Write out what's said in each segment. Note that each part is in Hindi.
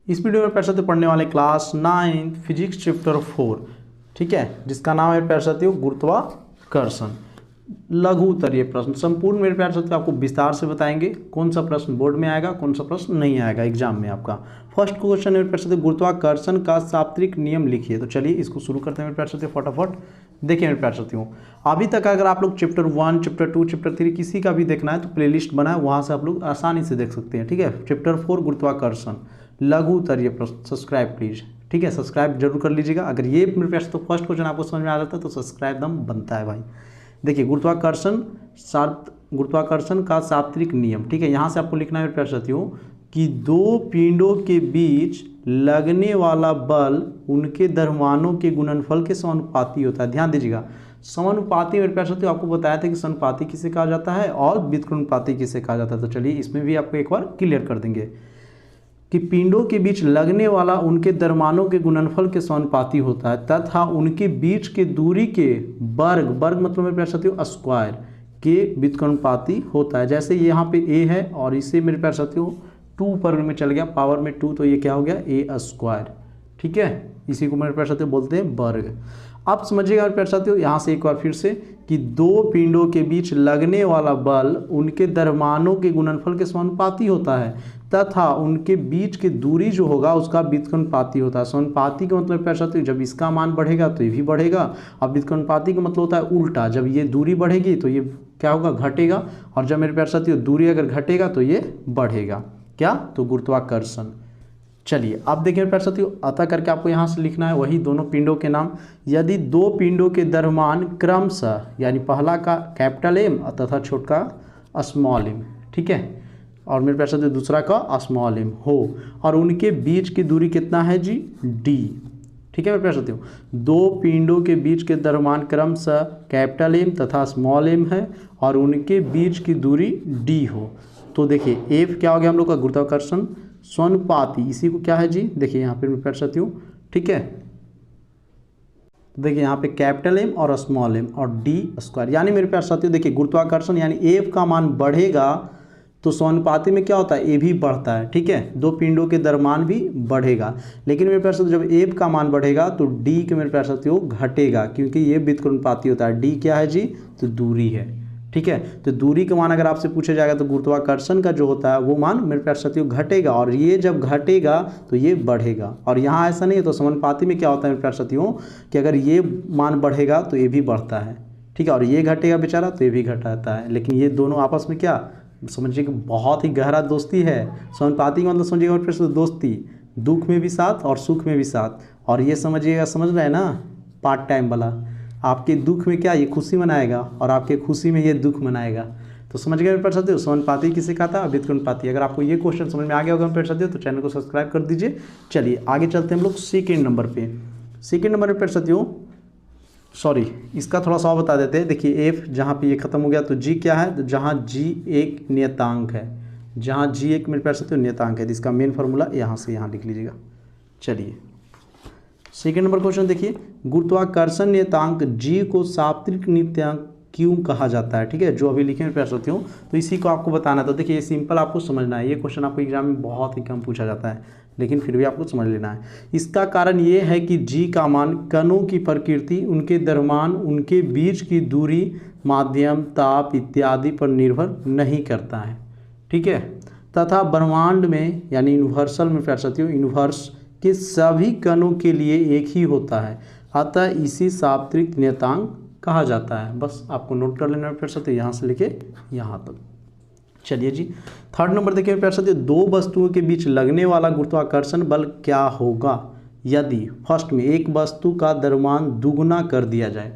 इस वीडियो में पैसे पढ़ने वाले क्लास 9 फिजिक्स चैप्टर 4, ठीक है, जिसका नाम है प्यारे साथियों गुरुत्वाकर्षण। लघु उत्तरीय प्रश्न संपूर्ण मेरे प्यारे साथियों आपको विस्तार से बताएंगे कौन सा प्रश्न बोर्ड में आएगा, कौन सा प्रश्न नहीं आएगा एग्जाम में आपका। फर्स्ट क्वेश्चन है मेरे प्यारे साथियों गुरुत्वाकर्षण का शास्त्रीय नियम लिखिए। तो चलिए इसको शुरू करते हैं मेरे प्यारे साथियों फटाफट। देखिए मेरे प्यारे साथियों, अभी तक अगर आप लोग चैप्टर 1, चैप्टर 2, चैप्टर 3 किसी का भी देखना है तो प्लेलिस्ट बना है, वहाँ से आप लोग आसानी से देख सकते हैं। ठीक है, चैप्टर 4 गुरुत्वाकर्षण लघु उत्तरीय प्रश्न, सब्सक्राइब प्लीज। ठीक है, सब्सक्राइब जरूर कर लीजिएगा। अगर ये मेरे प्यारे तो फर्स्ट क्वेश्चन आपको समझ में आ जाता है तो सब्सक्राइब दम बनता है भाई। देखिए गुरुत्वाकर्षण का शास्त्रीय नियम, ठीक है, यहाँ से आपको लिखना है मेरे प्यारे साथियों कि दो पिंडों के बीच लगने वाला बल उनके द्रव्यमानों के गुणनफल के समानुपाती होता है। ध्यान दीजिएगा, समानुपाती मेरे प्यारे साथियों आपको बताया था कि समानुपाती किसे कहा जाता है और व्युत्क्रमानुपाती किसे कहा जाता है। तो चलिए इसमें भी आपको एक बार क्लियर कर देंगे कि पिंडों के बीच लगने वाला उनके द्रव्यमानों के गुणनफल के समानुपाती होता है तथा उनके बीच के दूरी के वर्ग मतलब मेरे प्यारे साथियों स्क्वायर के व्युत्क्रमानुपाती होता है। जैसे यहाँ पे a है और इसे मेरे प्यारे साथियों 2 वर्ग में चल गया, पावर में 2, तो ये क्या हो गया a स्क्वायर। ठीक है, इसी को मेरे प्यारे साथियों बोलते हैं वर्ग। अब समझिएगा मेरे प्यारे साथियों यहाँ से एक बार फिर से कि दो पिंडों के बीच लगने वाला बल उनके द्रव्यमानों के गुणनफल के समानुपाती होता है तथा उनके बीच की दूरी जो होगा उसका व्युत्क्रमानुपाती होता है। समानुपाती का मतलब प्यारे साथियों जब इसका मान बढ़ेगा तो ये भी बढ़ेगा, और व्युत्क्रमानुपाती का मतलब होता है उल्टा, जब ये दूरी बढ़ेगी तो ये क्या होगा, घटेगा, और जब मेरे प्यारे साथियों दूरी अगर घटेगा तो ये बढ़ेगा। क्या? तो गुरुत्वाकर्षण। चलिए अब देखिए प्यारे साथियों, अतः करके आपको यहाँ से लिखना है वही दोनों पिंडों के नाम। यदि दो पिंडों के द्रव्यमान क्रमशः, यानी पहला का कैपिटल एम तथा छोटा स्मॉल एम, ठीक है, और मेरे प्यारे साथियों दूसरा का स्मॉल एम हो, और उनके बीच की दूरी कितना है जी, डी। ठीक है मेरे प्यारे साथियों, दो पिंडों के बीच के द्रव्यमान क्रमशः कैपिटल एम तथा स्मॉल एम है और उनके बीच की दूरी डी हो। तो देखिए एफ क्या हो गया हम लोग का, गुरुत्वाकर्षण समानुपाती, इसी को क्या है जी, देखिए यहाँ पे मेरे प्यारे साथियों, ठीक है, देखिए यहाँ पे कैपिटल एम और स्मॉल एम और डी स्क्वायर, यानी मेरे प्यारे साथियों देखिए गुरुत्वाकर्षण यानी एफ का मान बढ़ेगा तो समानुपाती में क्या होता है, ए भी बढ़ता है। ठीक है, दो पिंडों के द्रव्यमान भी बढ़ेगा, लेकिन मेरे प्यारे साथियों जब एफ का मान बढ़ेगा तो डी के मेरे प्यारे साथियों घटेगा, क्योंकि ये व्युत्क्रमानुपाती होता है। डी क्या है जी, तो दूरी है। ठीक है, तो दूरी का मान अगर आपसे पूछा जाएगा तो गुरुत्वाकर्षण का जो होता है वो मान मेरे प्यारे साथियों घटेगा, और ये जब घटेगा तो ये बढ़ेगा, और यहाँ ऐसा नहीं है। तो समानुपाती में क्या होता है मेरे प्यारे साथियों कि अगर ये मान बढ़ेगा तो ये भी बढ़ता है, ठीक है, और ये घटेगा बेचारा तो ये भी घटाता है, लेकिन ये दोनों आपस में क्या समझिए कि बहुत ही गहरा दोस्ती है। समानुपाती का मतलब समझिएगा मेरे प्यारे साथियों दोस्ती, दुख में भी साथ और सुख में भी साथ, और ये समझिएगा, समझ रहे हैं ना, पार्ट टाइम वाला, आपके दुख में क्या ये खुशी मनाएगा और आपके खुशी में ये दुख मनाएगा। तो समझ गए मेरे प्यारे साथियों, समानुपाती किसे कहा था, व्युत्क्रमानुपाती। अगर आपको ये क्वेश्चन समझ में आ गया होगा मेरे प्यारे साथियों तो चैनल को सब्सक्राइब कर दीजिए। चलिए आगे चलते हैं हम लोग सेकेंड नंबर पे। सेकेंड नंबर में प्यारे साथियों, सॉरी इसका थोड़ा सा बता देते हैं। देखिए एफ जहाँ पे ये खत्म हो गया तो जी क्या है, तो जहाँ जी एक नियतांक है, जहाँ जी एक मेरे प्यारे साथियों नियतांक है, तो इसका मेन फार्मूला यहाँ से यहाँ लिख लीजिएगा। चलिए सेकेंड नंबर क्वेश्चन देखिए, गुरुत्वाकर्षण नियतांक जी को शास्त्रीय नियतांक क्यों कहा जाता है। ठीक है, जो अभी लिखे मेरे प्यारे साथियों, तो इसी को आपको बताना। तो देखिए ये सिंपल आपको समझना है, ये क्वेश्चन आपको एग्जाम में बहुत ही कम पूछा जाता है, लेकिन फिर भी आपको समझ लेना है। इसका कारण ये है कि जी का मान कणों की प्रकृति, उनके द्रव्यमान, उनके बीच की दूरी, माध्यम, ताप इत्यादि पर निर्भर नहीं करता है। ठीक है, तथा ब्रह्मांड में यानी यूनिवर्सल में प्यारे साथियों, यूनिवर्स के सभी कणों के लिए एक ही होता है, अतः इसी शास्त्रीय नियतांक कहा जाता है। बस आपको नोट कर लेना प्यारे साथियों, यहाँ से लेके यहाँ तक। चलिए जी थर्ड नंबर देखिए प्यारे साथियों, दो वस्तुओं के बीच लगने वाला गुरुत्वाकर्षण बल क्या होगा यदि फर्स्ट में एक वस्तु का द्रव्यमान दुगुना कर दिया जाए।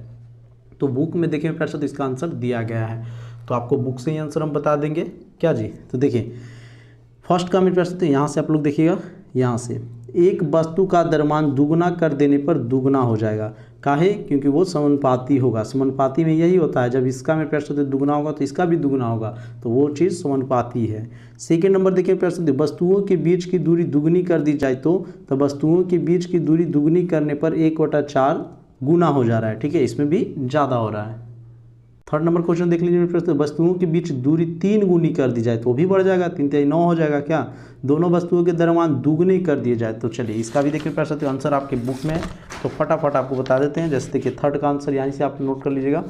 तो बुक में देखिए प्यारे साथियों इसका आंसर दिया गया है, तो आपको बुक से ही आंसर हम बता देंगे क्या जी। तो देखिए फर्स्ट का मेरे प्यारे साथियों यहाँ से आप लोग देखिएगा, यहाँ से एक वस्तु का द्रव्यमान दुगुना कर देने पर दुगुना हो जाएगा। काहे? क्योंकि वो समानुपाती होगा। समानुपाती में यही होता है, जब इसका मेरे प्यारे साथियों दुगुना होगा तो इसका भी दुगुना होगा, तो वो चीज़ समानुपाती है। सेकेंड नंबर देखिए प्यारे साथियों, वस्तुओं के बीच की दूरी दुगनी कर दी जाए तो वस्तुओं के बीच की दूरी दुगनी करने पर 1/4 गुना हो जा रहा है। ठीक है, इसमें भी ज़्यादा हो रहा है। थर्ड नंबर क्वेश्चन देख लीजिए मेरे प्रश्न, वस्तुओं के बीच दूरी 3 गुनी कर दी जाए तो भी बढ़ जाएगा, 3 3 9 हो जाएगा क्या। दोनों वस्तुओं के दरम्यान दुगने कर दिए जाए तो चलिए इसका भी देखिए प्रश्न आंसर आपके बुक में है, तो फटाफट आपको बता देते हैं। जैसे देखिए थर्ड का आंसर यहाँ से आप नोट कर लीजिएगा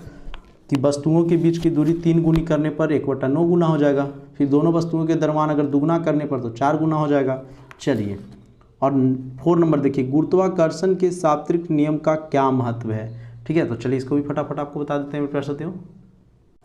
कि वस्तुओं के बीच की दूरी 3 गुनी करने पर 1/9 गुना हो जाएगा, फिर दोनों वस्तुओं के दरम्यान अगर दुगना करने पर तो 4 गुना हो जाएगा। चलिए और 4 नंबर देखिए, गुरुत्वाकर्षण के सापेक्ष नियम का क्या महत्व है। ठीक है, तो चलिए इसको भी फटाफट आपको बता देते हैं प्यारे साथियों।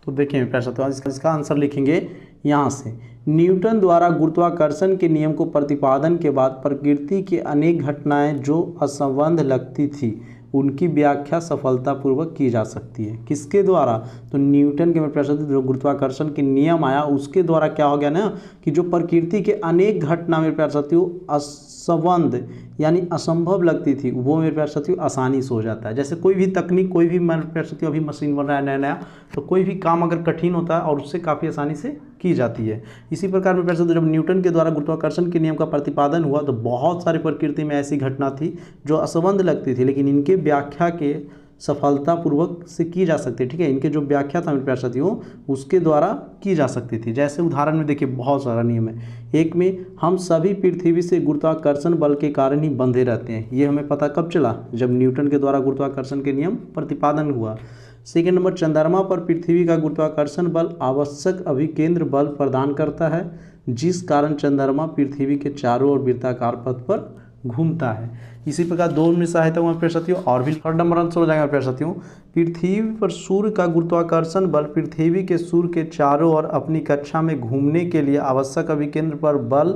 तो देखिए प्यारे साथियों इसका आंसर लिखेंगे यहाँ से, न्यूटन द्वारा गुरुत्वाकर्षण के नियम को प्रतिपादन के बाद प्रकृति की अनेक घटनाएं जो असंबद्ध लगती थी उनकी व्याख्या सफलतापूर्वक की जा सकती है। किसके द्वारा, तो न्यूटन के प्यारे साथियों जो गुरुत्वाकर्षण के नियम आया उसके द्वारा क्या हो गया ना कि जो प्रकृति के अनेक घटना मेरे प्यारे साथियों असंबद्ध यानी असंभव लगती थी वो मेरे प्यारे साथियों आसानी से हो जाता है। जैसे कोई भी तकनीक, कोई भी मेरे प्यारे साथियों अभी मशीन बन रहा है नया नया, तो कोई भी काम अगर कठिन होता है और उससे काफ़ी आसानी से की जाती है। इसी प्रकार मेरे प्यारे साथियों जब न्यूटन के द्वारा गुरुत्वाकर्षण के नियम का प्रतिपादन हुआ तो बहुत सारी प्रकृति में ऐसी घटना थी जो असंबद्ध लगती थी लेकिन इनके व्याख्या के सफलतापूर्वक से की जा सकती है। ठीक है, इनके जो व्याख्या था मेरे प्यारे साथियों उसके द्वारा की जा सकती थी। जैसे उदाहरण में देखिए बहुत सारा नियम है। एक में हम सभी पृथ्वी से गुरुत्वाकर्षण बल के कारण ही बंधे रहते हैं, ये हमें पता कब चला, जब न्यूटन के द्वारा गुरुत्वाकर्षण के नियम प्रतिपादन हुआ। सेकेंड नंबर, चंद्रमा पर पृथ्वी का गुरुत्वाकर्षण बल आवश्यक अभिकेंद्र बल प्रदान करता है जिस कारण चंद्रमा पृथ्वी के चारों ओर वृत्ताकार पथ पर घूमता है। इसी प्रकार 2 में सहायता हुआ प्यारे साथियों और भी थर्ड नंबर आंसर हो जाएगा प्यारे साथियों, पृथ्वी पर सूर्य का गुरुत्वाकर्षण बल पृथ्वी के सूर्य के चारों ओर अपनी कक्षा में घूमने के लिए आवश्यक अभिकेंद्र पर बल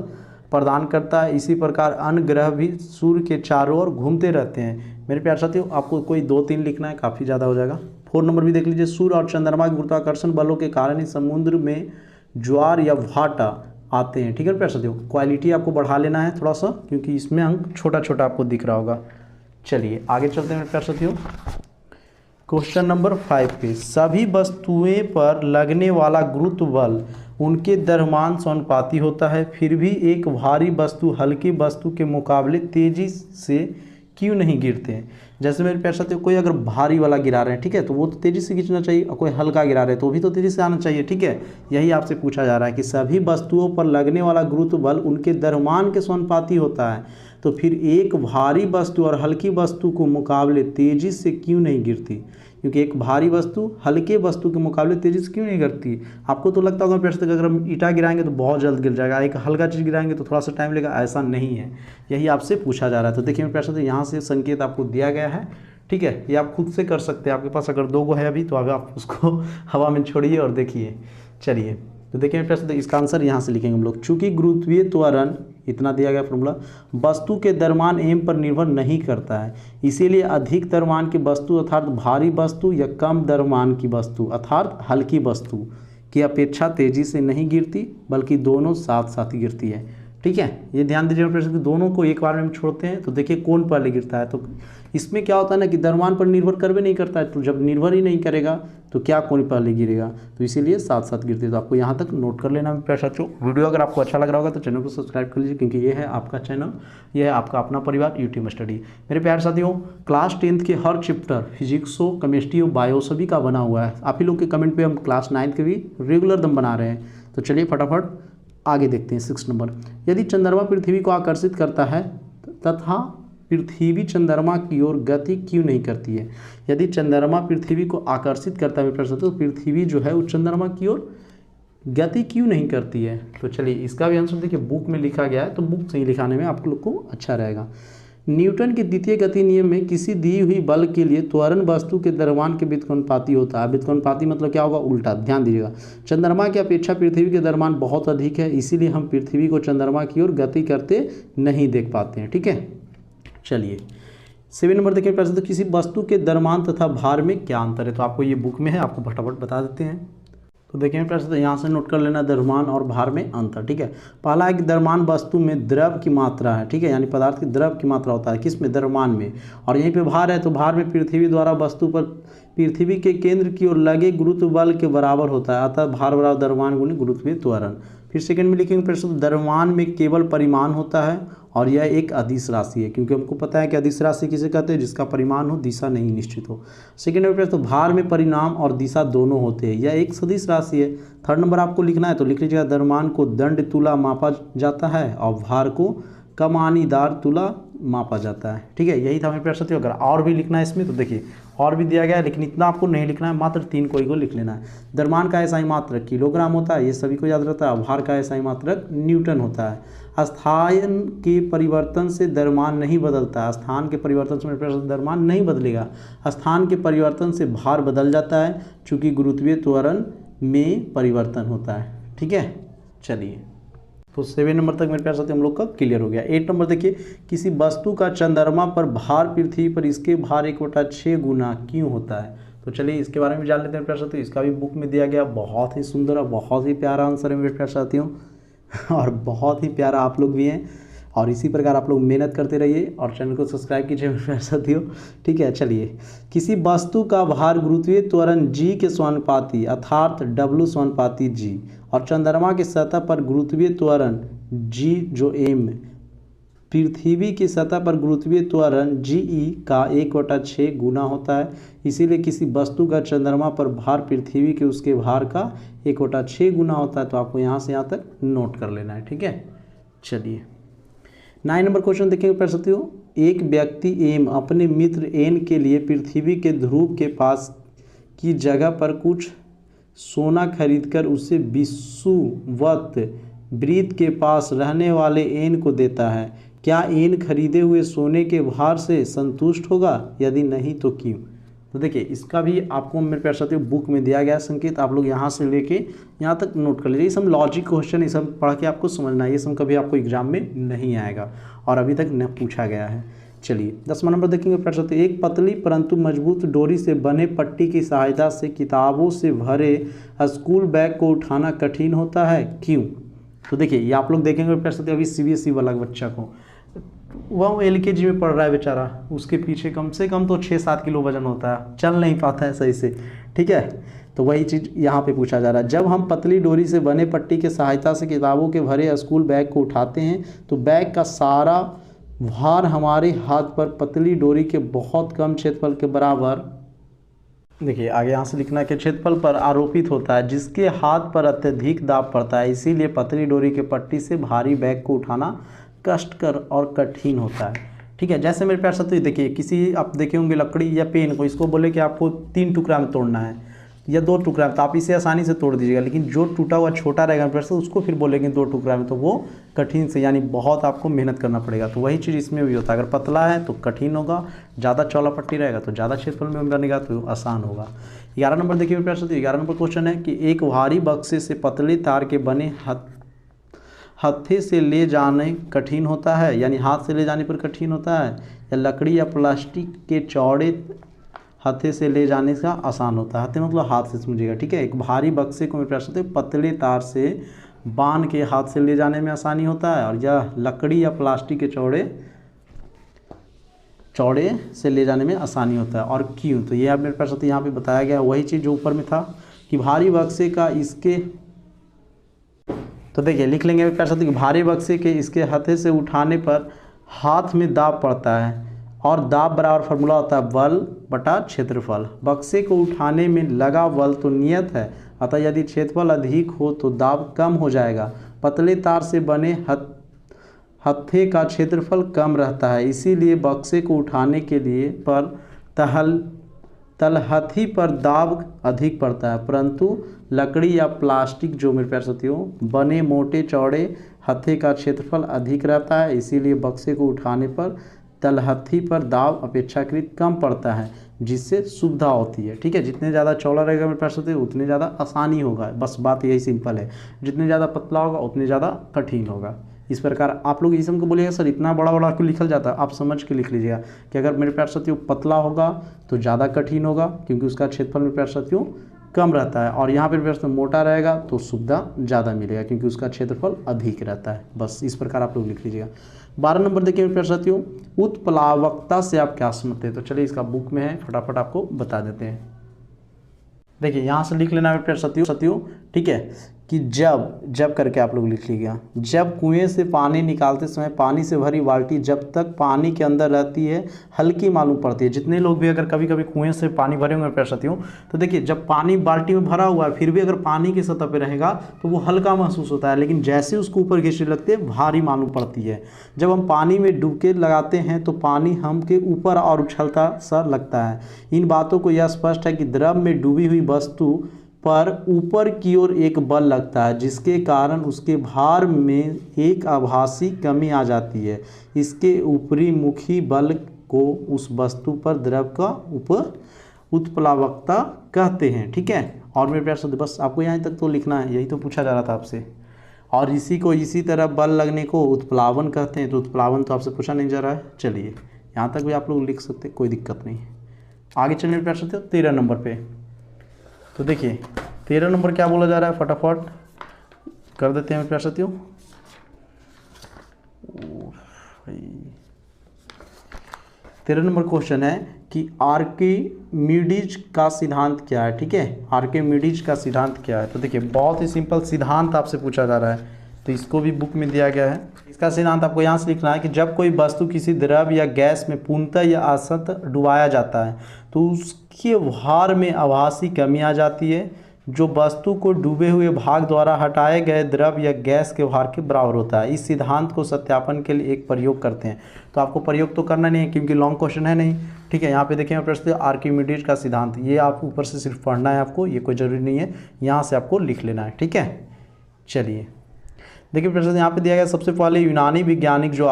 प्रदान करता है। इसी प्रकार अन्य ग्रह भी सूर्य के चारों ओर घूमते रहते हैं। मेरे प्यारे साथियों आपको कोई 2-3 लिखना है, काफ़ी ज़्यादा हो जाएगा। 4 नंबर भी देख लीजिए, सूर्य और चंद्रमा के गुरुत्वाकर्षण बलों के कारण ही समुद्र में ज्वार या भाटा आते हैं। ठीक है प्यारे साथियों, क्वालिटी आपको बढ़ा लेना है थोड़ा सा क्योंकि इसमें अंक छोटा छोटा आपको दिख रहा होगा। चलिए आगे चलते हैं प्यारे साथियों क्वेश्चन नंबर 5 पे, सभी वस्तुएं पर लगने वाला गुरुत्व बल उनके दरम्यान समानुपाती होता है, फिर भी एक भारी वस्तु हल्की वस्तु के मुकाबले तेजी से क्यों नहीं गिरते हैं। जैसे मेरे प्यारे साथियों कोई अगर भारी वाला गिरा रहे हैं, ठीक है, तो वो तो तेज़ी से खींचना चाहिए, और कोई हल्का गिरा रहे हैं तो भी तो तेज़ी से आना चाहिए। ठीक है, यही आपसे पूछा जा रहा है कि सभी वस्तुओं पर लगने वाला गुरुत्व बल उनके दरम्यान के समानुपाती होता है, तो फिर एक भारी वस्तु और हल्की वस्तु को मुकाबले तेज़ी से क्यों नहीं गिरती। क्योंकि एक भारी वस्तु हल्के वस्तु के मुकाबले तेज़ी से क्यों नहीं गिरती। आपको तो लगता होगा प्यारे साथियों अगर हम ईंटा गिराएंगे तो बहुत जल्द गिर जाएगा, एक हल्का चीज़ गिराएंगे तो थोड़ा सा टाइम लगेगा, ऐसा नहीं है, यही आपसे पूछा जा रहा है। तो देखिए मेरे प्यारे साथियों यहाँ से संकेत आपको दिया गया है। ठीक है, ये आप खुद से कर सकते हैं, आपके पास अगर 2 गो है अभी तो अभी आप उसको हवा में छोड़िए और देखिए। चलिए तो देखिए प्रश्न, इसका आंसर यहाँ से लिखेंगे हम लोग, चूंकि गुरुत्वीय त्वरण इतना दिया गया फॉर्मूला वस्तु के द्रव्यमान एम पर निर्भर नहीं करता है, इसीलिए अधिक द्रव्यमान की वस्तु अर्थात भारी वस्तु या कम द्रव्यमान की वस्तु अर्थात हल्की वस्तु की अपेक्षा तेजी से नहीं गिरती बल्कि दोनों साथ साथ ही गिरती है। ठीक है, ये ध्यान दीजिए प्रश्न, दोनों को एक बार में हम छोड़ते हैं तो देखिए कौन पहले गिरता है। तो इसमें क्या होता है ना कि द्रव्यमान पर निर्भर कर भी नहीं करता है, तो जब निर्भर ही नहीं करेगा तो क्या कौन पहले गिरेगा, तो इसीलिए साथ साथ गिरते। तो आपको यहाँ तक नोट कर लेना प्यारे साथियों। वीडियो अगर आपको अच्छा लग रहा होगा तो चैनल को सब्सक्राइब कर लीजिए क्योंकि ये है आपका चैनल, ये है आपका अपना परिवार यूट्यूब स्टडी। मेरे प्यारे साथियों क्लास 10th के हर चैप्टर फिजिक्सो, केमिस्ट्री और बायो सभी का बना हुआ है। आप ही लोग के कमेंट पे हम क्लास 9th के भी रेगुलर दम बना रहे हैं। तो चलिए फटाफट आगे देखते हैं। 6 नंबर, यदि चंद्रमा पृथ्वी को आकर्षित करता है तथा पृथ्वी चंद्रमा की ओर गति क्यों नहीं करती है। यदि चंद्रमा पृथ्वी को आकर्षित करता है तो पृथ्वी जो है वो चंद्रमा की ओर गति क्यों नहीं करती है। तो चलिए इसका भी आंसर देखिए बुक में लिखा गया है, तो बुक से ही लिखाने में आप लोग को अच्छा रहेगा। न्यूटन के द्वितीय गति नियम में किसी दी हुई बल के लिए त्वरण वस्तु के द्रव्यमान के व्युत्क्रमानुपाती होता है। व्युत्क्रमानुपाती मतलब क्या होगा, उल्टा। ध्यान दीजिएगा, चंद्रमा की अपेक्षा पृथ्वी के द्रव्यमान बहुत अधिक है, इसीलिए हम पृथ्वी को चंद्रमा की ओर गति करते नहीं देख पाते हैं। ठीक है, चलिए 7 नंबर देखिए प्रश्न, तो किसी वस्तु के द्रव्यमान तथा भार में क्या अंतर है। तो आपको ये बुक में है, आपको फटाफट बता देते हैं। तो देखिए प्रश्न, तो यहाँ से नोट कर लेना द्रव्यमान और भार में अंतर। ठीक है, पहला है कि द्रव्यमान वस्तु में द्रव की मात्रा है। ठीक है, यानी पदार्थ की द्रव की मात्रा होता है किस में, द्रव्यमान में। और यहीं पे भार है, तो भार में पृथ्वी द्वारा वस्तु पर पृथ्वी के केंद्र की ओर लगे गुरुत्व बल के बराबर होता है, अतः भार बराबर द्रव्यमान गुणित गुरुत्वीय त्वरण। फिर सेकंड में लिखेंगे प्यारे साथियों द्रव्यमान में केवल परिमाण होता है और यह एक अदिश राशि है, क्योंकि हमको पता है कि अदिश राशि किसे कहते हैं, जिसका परिमाण हो दिशा नहीं निश्चित हो। सेकंड में प्यारे भार में परिमाण और दिशा दोनों होते हैं, यह एक सदिश राशि है। थर्ड नंबर आपको लिखना है तो लिख लीजिएगा द्रव्यमान को दंड तुला मापा जाता है और भार को कमानीदार तुला मापा जाता है। ठीक है, यही था मेरे प्यारे साथियों। अगर और भी लिखना है इसमें तो देखिए और भी दिया गया है, लेकिन इतना आपको नहीं लिखना है, मात्र 3 कोई को लिख लेना है। द्रव्यमान का एसआई मात्रक किलोग्राम होता है, ये सभी को याद रहता है। भार का एसआई मात्रक न्यूटन होता है। स्थान के परिवर्तन से द्रव्यमान नहीं बदलता है, स्थान के परिवर्तन से मेरे प्यारे साथियों द्रव्यमान नहीं बदलेगा, स्थान के परिवर्तन से भार बदल जाता है, चूँकि गुरुत्वीय त्वरण में परिवर्तन होता है। ठीक है, चलिए तो 7 नंबर तक मेरे प्यारे साथियों हम लोग का क्लियर हो गया। 8 नंबर देखिए, किसी वस्तु का चंद्रमा पर भार पृथ्वी पर इसके भार 1/6 गुना क्यों होता है। तो चलिए इसके बारे में जान लेते हैं प्यारे साथियों। इसका भी बुक में दिया गया, बहुत ही सुंदर और बहुत ही प्यारा आंसर है मेरे प्यारे साथियों और बहुत ही प्यारा आप लोग भी हैं, और इसी प्रकार आप लोग मेहनत करते रहिए और चैनल को सब्सक्राइब कीजिए मेरे प्यारे साथियों। ठीक है, चलिए किसी वस्तु का भार गुरुत्वीय त्वरण g के समानुपाती अर्थात W समानुपाती g और चंद्रमा की सतह पर गुरुत्वीय त्वरण g जो m पृथ्वी की सतह पर गुरुत्वीय त्वरण GE का 1/6 गुना होता है, इसीलिए किसी वस्तु का चंद्रमा पर भार पृथ्वी के उसके भार का 1/6 गुना होता है। तो आपको यहाँ से यहाँ तक नोट कर लेना है। ठीक है, चलिए 9 नंबर क्वेश्चन देखेंगे प्यारे साथियों। एक व्यक्ति एम अपने मित्र एन के लिए पृथ्वी के ध्रुव के पास की जगह पर कुछ सोना खरीदकर उसे विषुवत वृत्त के पास रहने वाले एन को देता है। क्या एन खरीदे हुए सोने के भार से संतुष्ट होगा, यदि नहीं तो क्यों। तो देखिए इसका भी आपको मेरे प्यारे साथियों बुक में दिया गया संकेत, आप लोग यहाँ से लेके यहाँ तक नोट कर लीजिए। ये सब लॉजिक क्वेश्चन, ये सब पढ़ के आपको समझना है, ये सब कभी आपको एग्जाम में नहीं आएगा और अभी तक न पूछा गया है। चलिए 10वां नंबर देखेंगे प्यारे साथियों। एक पतली परंतु मजबूत डोरी से बने पट्टी की सहायता से किताबों से भरे स्कूल बैग को उठाना कठिन होता है, क्यों। तो देखिए ये आप लोग देखेंगे प्यारे साथियों, अभी CBSE वाला बच्चा को, वह LKG में पढ़ रहा है बेचारा, उसके पीछे कम से कम तो 6-7 किलो वजन होता है, चल नहीं पाता है सही से। ठीक है, तो वही चीज़ यहाँ पे पूछा जा रहा है। जब हम पतली डोरी से बने पट्टी के सहायता से किताबों के भरे स्कूल बैग को उठाते हैं तो बैग का सारा भार हमारे हाथ पर पतली डोरी के बहुत कम क्षेत्रफल के बराबर, देखिए आगे यहाँ से लिखना के क्षेत्रफल पर आरोपित होता है, जिसके हाथ पर अत्यधिक दाब पड़ता है। इसीलिए पतली डोरी के पट्टी से भारी बैग को उठाना कष्टकर और कठिन होता है। ठीक है, जैसे मेरे प्यारे साथियों देखिए, किसी आप देखे होंगे लकड़ी या पेन को, इसको बोले कि आपको 3 टुकड़ा में तोड़ना है या 2 टुकड़ा में, तो आप इसे आसानी से तोड़ दीजिएगा, लेकिन जो टूटा हुआ छोटा रहेगा मेरे प्यारे साथियों उसको फिर बोलेंगे 2 टुकड़ा में, तो वो कठिन से यानी बहुत आपको मेहनत करना पड़ेगा। तो वही चीज़ इसमें भी होता है, अगर पतला है तो कठिन होगा, ज़्यादा चौड़ा पट्टी रहेगा तो ज़्यादा क्षेत्रफल में बनेगा तो आसान होगा। 11 नंबर देखिए मेरे प्यारे साथियों। 11 नंबर क्वेश्चन है कि एक भारी बक्से से पतले तार के बने हत्थे से ले जाने कठिन होता है, यानी हाथ से ले जाने पर कठिन होता है, या लकड़ी या प्लास्टिक के चौड़े हत्थे से ले जाने का आसान होता है। हत्थे मतलब हाथ से समझिएगा। ठीक है, एक भारी बक्से को मेरे प्यारे साथियों पतले तार से बांध के हाथ से ले जाने में आसानी होता है, और यह लकड़ी या प्लास्टिक के चौड़े से ले जाने में आसानी होता है। और क्यों, तो ये आप मेरे प्यारे साथियों यहाँ पे बताया गया वही चीज़ जो ऊपर में था कि भारी बक्से का इसके, तो देखिए लिख लेंगे प्यारे साथियों कि भारी बक्से के इसके हत्थे से उठाने पर हाथ में दाब पड़ता है, और दाब बराबर फार्मूला होता है बल बटा क्षेत्रफल। बक्से को उठाने में लगा बल तो नियत है, अतः यदि क्षेत्रफल अधिक हो तो दाब कम हो जाएगा। पतले तार से बने हत्थे का क्षेत्रफल कम रहता है, इसीलिए बक्से को उठाने के लिए पर तलहथी पर दाब अधिक पड़ता है, परंतु लकड़ी या प्लास्टिक जो मेरे प्यारे साथियों बने मोटे चौड़े हत्थे का क्षेत्रफल अधिक रहता है, इसीलिए बक्से को उठाने पर तलहथी पर दाब अपेक्षाकृत कम पड़ता है, जिससे सुविधा होती है। ठीक है, जितने ज़्यादा चौड़ा रहेगा मेरे प्यारे साथियों उतने ज़्यादा आसानी होगा, बस बात यही सिंपल है। जितने ज़्यादा पतला होगा उतने ज़्यादा कठिन होगा। इस प्रकार आप लोग इस को बोलिएगा सर इतना बड़ा बड़ा क्यों लिखल जाता है, आप समझ के लिख लीजिएगा कि अगर मेरे प्यारे साथियों पतला होगा तो ज़्यादा कठिन होगा, क्योंकि उसका क्षेत्रफल मेरे प्यारे साथियों कम रहता है, और यहाँ पर मेरे साथियों मोटा रहेगा तो सुविधा ज़्यादा मिलेगा, क्योंकि उसका क्षेत्रफल अधिक रहता है। बस इस प्रकार आप लोग लिख लीजिएगा। 12 नंबर देखिए मेरे प्यारे साथियों, उत्प्लावकता से आप क्या समझते हैं। तो चलिए इसका बुक में है, फटाफट आपको बता देते हैं। देखिए यहाँ से लिख लेना मेरे प्यारे साथियों। ठीक है, कि जब करके आप लोग लिख लीजिएगा, जब कुएं से पानी निकालते समय पानी से भरी बाल्टी जब तक पानी के अंदर रहती है हल्की मालूम पड़ती है। जितने लोग भी अगर कभी कभी कुएं से पानी भरे होंगे प्यारे साथियों, तो देखिए जब पानी बाल्टी में भरा हुआ है फिर भी अगर पानी की सतह पे रहेगा तो वो हल्का महसूस होता है, लेकिन जैसे उसको ऊपर खींचने लगते हैं भारी मालूम पड़ती है। जब हम पानी में डुबकी लगाते हैं तो पानी हमके ऊपर और उछलता सा लगता है। इन बातों को यह स्पष्ट है कि द्रव में डूबी हुई वस्तु पर ऊपर की ओर एक बल लगता है जिसके कारण उसके भार में एक आभासी कमी आ जाती है। इसके ऊपरी मुखी बल को उस वस्तु पर द्रव का उत्प्लावकता कहते हैं। ठीक है, और मेरे प्यारे साथियों बस आपको यहाँ तक तो लिखना है, यही तो पूछा जा रहा था आपसे। और इसी को इसी तरह बल लगने को उत्प्लावन कहते हैं। तो उत्प्लावन तो आपसे पूछा नहीं जा रहा है, चलिए यहाँ तक भी आप लोग लिख सकते, कोई दिक्कत नहीं है। आगे चलिए मेरे प्यारे साथियों 13 नंबर पे। तो देखिए 13 नंबर क्या बोला जा रहा है, फटाफट कर देते हैं प्यारे साथियों। 13 नंबर क्वेश्चन है कि आर्किमिडीज का सिद्धांत क्या है। ठीक है, आर्किमिडीज का सिद्धांत क्या है। तो देखिए बहुत ही सिंपल सिद्धांत आपसे पूछा जा रहा है, तो इसको भी बुक में दिया गया है। इसका सिद्धांत आपको यहाँ से लिखना है कि जब कोई वस्तु किसी द्रव या गैस में पूर्णतः या असतः डुबाया जाता है तो उसके भार में आभासी कमी आ जाती है जो वस्तु को डूबे हुए भाग द्वारा हटाए गए द्रव या गैस के भार के बराबर होता है। इस सिद्धांत को सत्यापन के लिए एक प्रयोग करते हैं। तो आपको प्रयोग तो करना नहीं है क्योंकि लॉन्ग क्वेश्चन है नहीं। ठीक है, यहाँ पे देखिए प्रश्न आर्किमिडीज का सिद्धांत, ये आप ऊपर से सिर्फ पढ़ना है आपको, ये कोई ज़रूरी नहीं है, यहाँ से आपको लिख लेना है। ठीक है, चलिए देखिए प्रश्न यहाँ पे दिया गया। सबसे पहले यूनानी वैज्ञानिक जो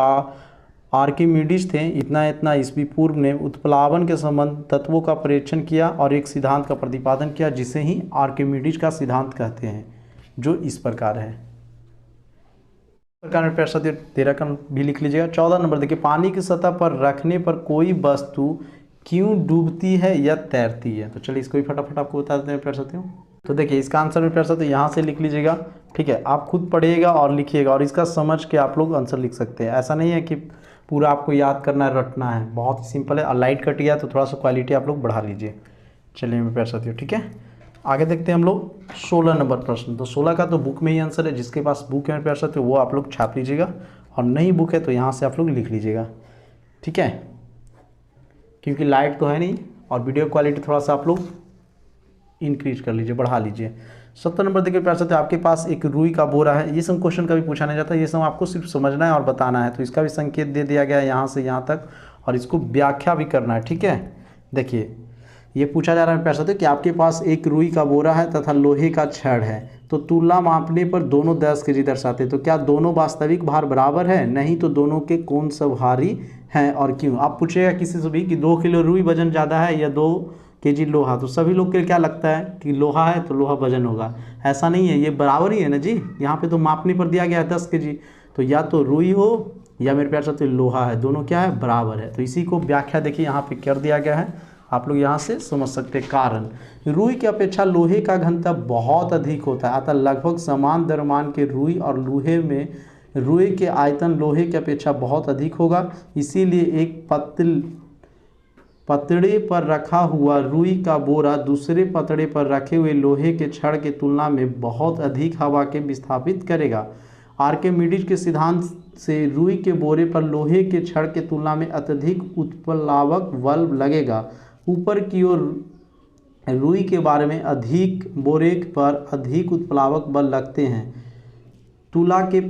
आर्किमिडीज थे इतना ईस्वी पूर्व ने उत्प्लावन के संबंध तत्वों का परीक्षण किया और एक सिद्धांत का प्रतिपादन किया जिसे ही आर्किमिडीज का सिद्धांत कहते हैं, जो इस प्रकार है। प्रकार में प्यारे साथियों 13 का भी लिख लीजिएगा। 14 नंबर देखिए, पानी की सतह पर रखने पर कोई वस्तु क्यों डूबती है या तैरती है। तो चलिए इसको भी फटाफट आपको बता देते हैं प्यारे साथियों। तो देखिए इसका आंसर भी प्यारे साथियों यहाँ से लिख लीजिएगा। ठीक है, आप खुद पढ़िएगा और लिखिएगा और इसका समझ के आप लोग आंसर लिख सकते हैं। ऐसा नहीं है कि पूरा आपको याद करना है, रटना है, बहुत ही सिंपल है। और लाइट कट गया तो थोड़ा सा क्वालिटी आप लोग बढ़ा लीजिए। चलिए मेरे प्यारे साथियों, ठीक है आगे देखते हैं हम लोग 16 नंबर प्रश्न। तो 16 का तो बुक में ही आंसर है, जिसके पास बुक है मेरे प्यारे साथियों वो आप लोग छाप लीजिएगा, और नहीं बुक है तो यहाँ से आप लोग लिख लीजिएगा। ठीक है, क्योंकि लाइट तो है नहीं और वीडियो क्वालिटी थोड़ा सा आप लोग इंक्रीज कर लीजिए, बढ़ा लीजिए। 70 नंबर देखिए प्यारे साथियों, आपके पास एक रुई का बोरा है। ये सब क्वेश्चन कभी पूछा नहीं जाता, ये सब आपको सिर्फ समझना है और बताना है। तो इसका भी संकेत दे दिया गया है यहाँ से यहाँ तक, और इसको व्याख्या भी करना है। ठीक है, देखिए ये पूछा जा रहा है प्यारे साथियों कि आपके पास एक रुई का बोरा है तथा लोहे का छड़ है, तो तुलना मापने पर दोनों 10 केजी दर्शाते। तो क्या दोनों वास्तविक भार बराबर है? नहीं तो दोनों के कौन सा भारी है और क्यों? आप पूछेगा किसी से भी कि 2 किलो रुई वजन ज़्यादा है या 2 केजी लोहा, तो सभी लोग के क्या लगता है कि लोहा है तो लोहा वजन होगा। ऐसा नहीं है, ये बराबर ही है ना जी। यहाँ पे तो मापने पर दिया गया है 10 केजी, तो या तो रुई हो या मेरे प्यारे साथियों लोहा है, दोनों क्या है बराबर है। तो इसी को व्याख्या देखिए यहाँ पे कर दिया गया है, आप लोग यहाँ से समझ सकते हैं। कारण रुई की अपेक्षा लोहे का घनत्व बहुत अधिक होता है, अतः लगभग समान द्रव्यमान के रुई और लोहे में रुई के आयतन लोहे की अपेक्षा बहुत अधिक होगा। इसीलिए एक पतड़े पर रखा हुआ रुई का बोरा दूसरे पतड़े पर रखे हुए लोहे के छड़ के तुलना में बहुत अधिक हवा के विस्थापित करेगा। आर्किमिडीज के सिद्धांत से रुई के बोरे पर लोहे के छड़ के तुलना में अत्यधिक उत्प्लावक बल लगेगा। ऊपर की ओर रुई के बारे में अधिक बोरे पर अधिक उत्प्लावक बल लगते हैं। तुला के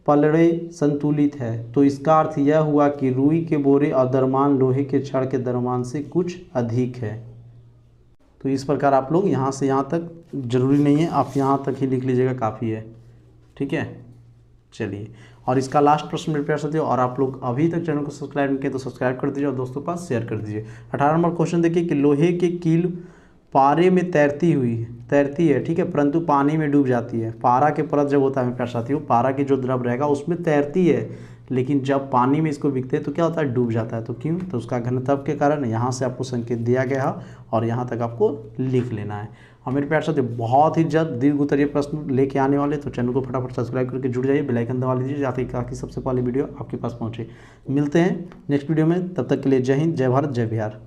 पलड़े संतुलित है, तो इसका अर्थ यह हुआ कि रुई के बोरे और द्रव्यमान लोहे के छड़ के द्रव्यमान से कुछ अधिक है। तो इस प्रकार आप लोग यहाँ से यहाँ तक, जरूरी नहीं है आप यहाँ तक ही लिख लीजिएगा, काफ़ी है। ठीक है, चलिए और इसका लास्ट प्रश्न मेरे प्यारे साथियों, और आप लोग अभी तक चैनल को सब्सक्राइब नहीं किए तो सब्सक्राइब कर दीजिए और दोस्तों के पास शेयर कर दीजिए। 18 नंबर क्वेश्चन देखिए कि लोहे की कील पारे में तैरती है, ठीक है, परंतु पानी में डूब जाती है। पारा के परत जब होता है मेरे प्यारे साथियों, पारा की जो द्रव रहेगा उसमें तैरती है, लेकिन जब पानी में इसको बिकते हैं तो क्या होता है डूब जाता है। तो क्यों? तो उसका घनत्व के कारण। यहाँ से आपको संकेत दिया गया है और यहाँ तक आपको लिख लेना है। और मेरे प्यारे साथियों बहुत ही जल्द दीर्घ उत्तरीय प्रश्न लेके आने वाले, तो चैनल को फटाफट सब्सक्राइब करके जुड़ जाइए, बेल आइकन दबा लीजिए ताकि सबसे पहले वीडियो आपके पास पहुँचे। मिलते हैं नेक्स्ट वीडियो में, तब तक के लिए जय हिंद, जय भारत, जय बिहार।